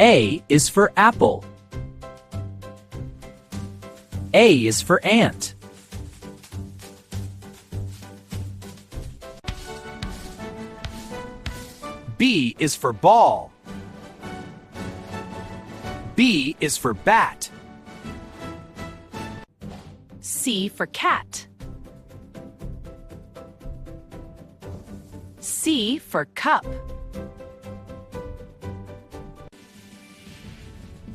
A is for apple. A is for ant. B is for ball. B is for bat. C for cat. C for cup.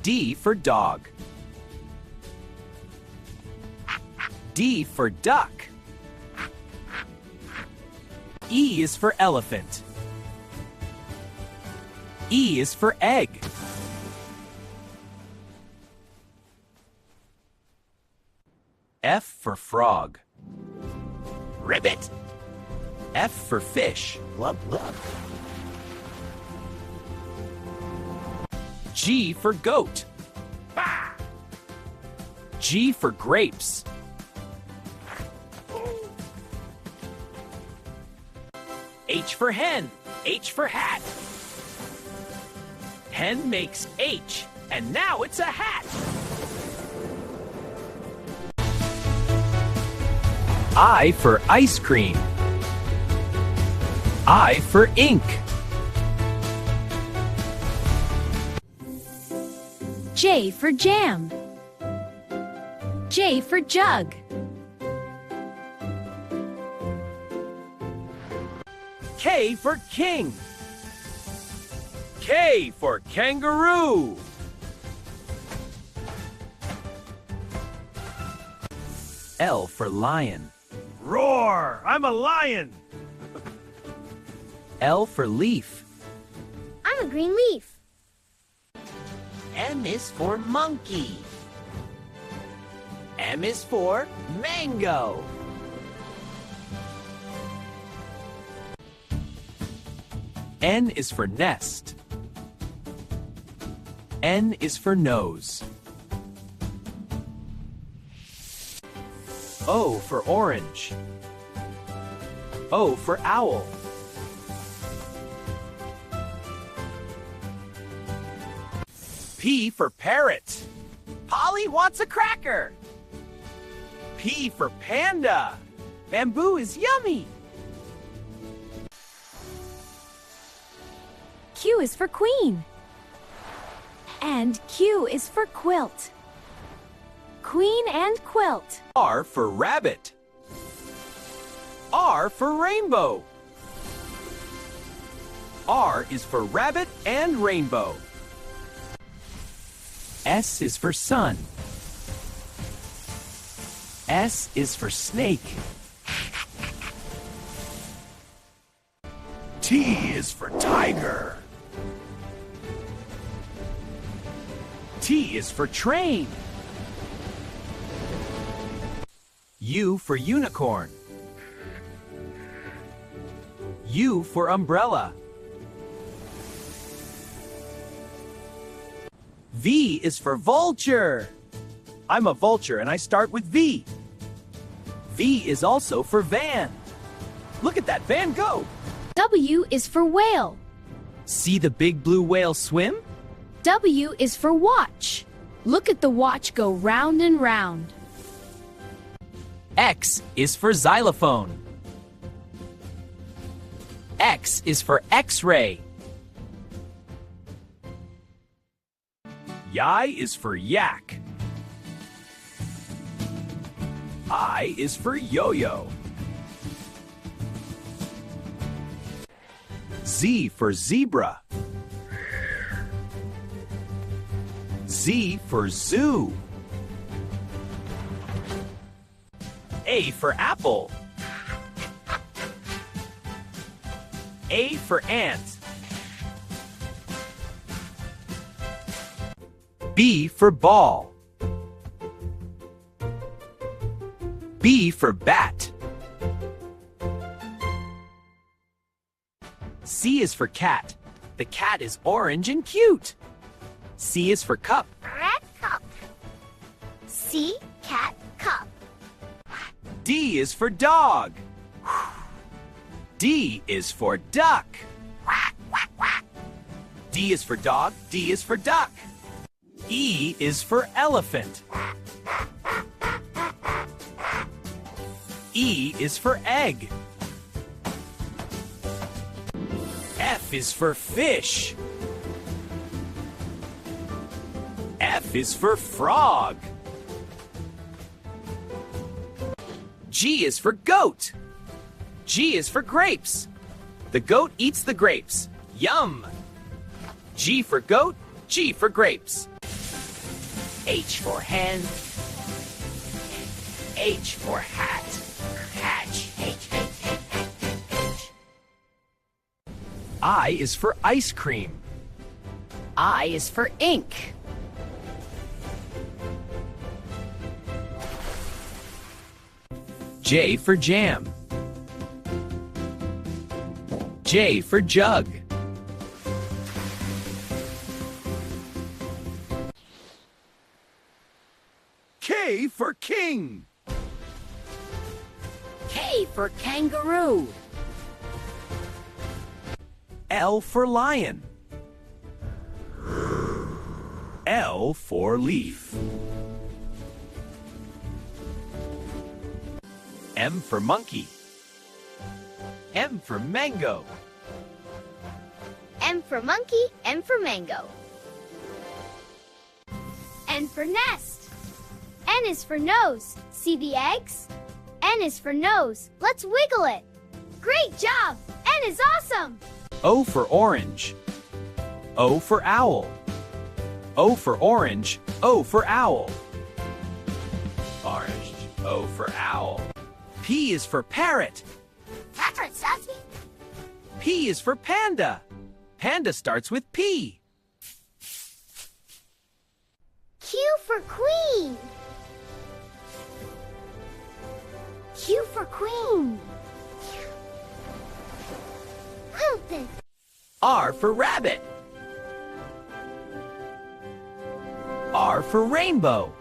D for dog. D for duck. E is for elephant. E is for egg. F for frog. Ribbit. F for fish. Blub, blub. G for goat. Bah! G for grapes. H for hen. H for hat. Hen makes H, and now it's a hat. I for ice cream. I for ink. J for jam. J for jug. K for king. K for kangaroo. L for lion. Roar! I'm a lion! L for leaf. I'm a green leaf. M is for monkey. M is for mango. N is for nest. N is for nose. O for orange. O for owl. P for parrot. Polly wants a cracker. P for panda. Bamboo is yummy. Q is for queen. And Q is for quilt. Queen and quilt. R for rabbit. R for rainbow. R is for rabbit and rainbow. S is for sun. S is for snake. T is for tiger. T is for train. U for unicorn. U for umbrella. V is for vulture. I'm a vulture and I start with V. V is also for van. Look at that van go. W is for whale. See the big blue whale swim? W is for watch. Look at the watch go round and round. X is for xylophone. X is for X-ray. Y is for yak. I is for yo-yo. Z for zebra. Z for zoo. A for apple. A for ant. B for ball. B for bat. C is for cat. The cat is orange and cute. C is for cup. Red cup. C, cat, cup. D is for dog. D is for duck. D is for dog, D is for duck. E is for elephant. E is for egg. F is for fish. F is for frog. G is for goat. G is for grapes. The goat eats the grapes. Yum! G for goat, G for grapes. H for hen. H for hat. Hatch. H, H, H, H, H. I is for ice cream. I is for ink. J for jam. J for jug. K for king. K for kangaroo. L for lion. L for leaf. M for monkey. M for mango. M for monkey, M for mango. N for nest. N is for nose. See the eggs? N is for nose. Let's wiggle it. Great job! N is awesome! O for orange. O for owl. O for orange. O for owl. Orange. O for owl. P is for parrot. Parrot, Sassy. P is for panda. Panda starts with P. Q for queen. Q for queen. Quilted. R for rabbit. R for rainbow.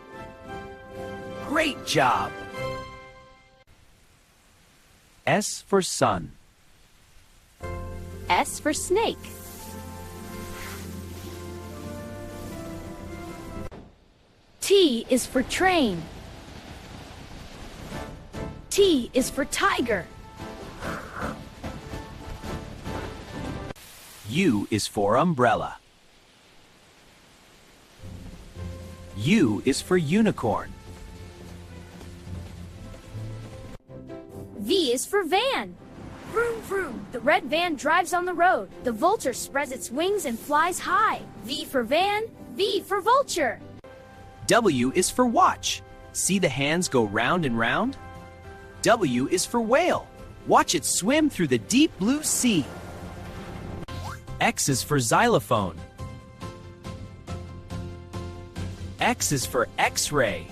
Great job. S for sun. S for snake. T is for train. T is for tiger. U is for umbrella. U is for unicorn. V is for van. Vroom, vroom. The red van drives on the road. The vulture spreads its wings and flies high. V for van, V for vulture. W is for watch. See the hands go round and round? W is for whale. Watch it swim through the deep blue sea. X is for xylophone. X is for X-ray.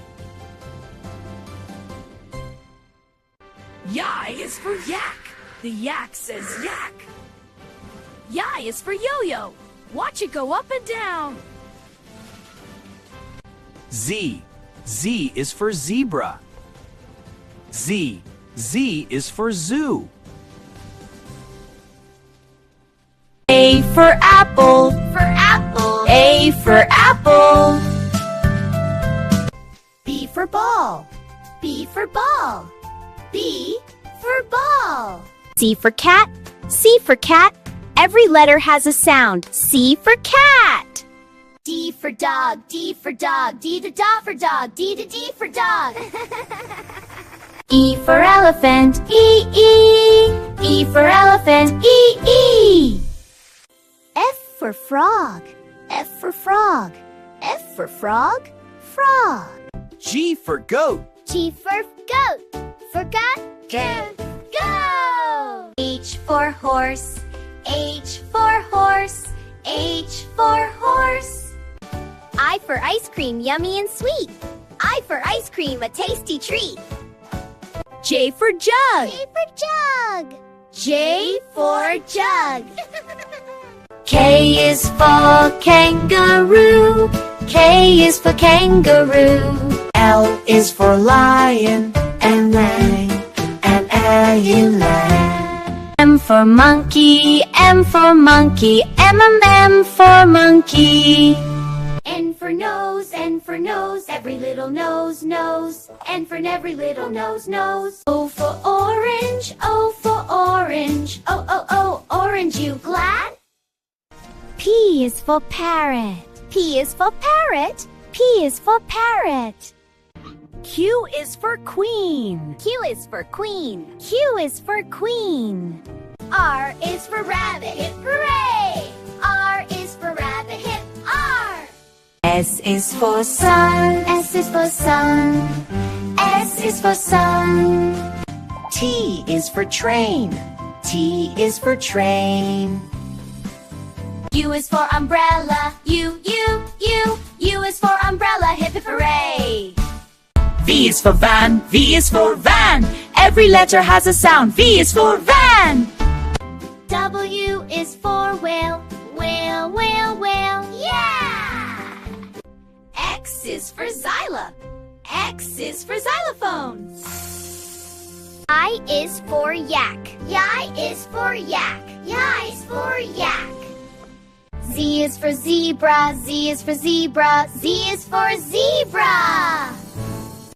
Y is for yak. The yak says yak. Y is for yo-yo. Watch it go up and down. Z. Z is for zebra. Z. Z is for zoo. A for apple. For apple. A for apple. B for ball. B for ball. B for ball. C for cat. C for cat. Every letter has a sound. C for cat. D for dog. D for dog. D to da for dog. D to D for dog. E for elephant. E, E. E for elephant. E, E. F for frog. F for frog. F for frog. Frog. G for goat. G for goat. Forgot to go. H for horse. H for horse. H for horse. I for ice cream, yummy and sweet. I for ice cream, a tasty treat. J for jug. J for jug. J for jug. K is for kangaroo. K is for kangaroo. L is for lion and lang and eland. M for monkey, M for monkey, M for monkey. N for nose, every little nose, nose. N for every little nose, nose. O for orange, O, orange, you glad? P is for parrot, P is for parrot, P is for parrot. Q is for queen. Q is for queen, Q is for queen. R is for rabbit, hip hooray! R is for rabbit, hip R. S is for sun, S is for sun, S is for sun. T is for train. T is for train. U is for umbrella, U is for umbrella, hip hip hooray! V is for van. V is for van. Every letter has a sound. V is for van. W is for whale, whale, yeah! X is for xyla, X is for xylophone. I is for yak, Y is for yak, Y is for yak. Z is for zebra, Z is for zebra, Z is for zebra.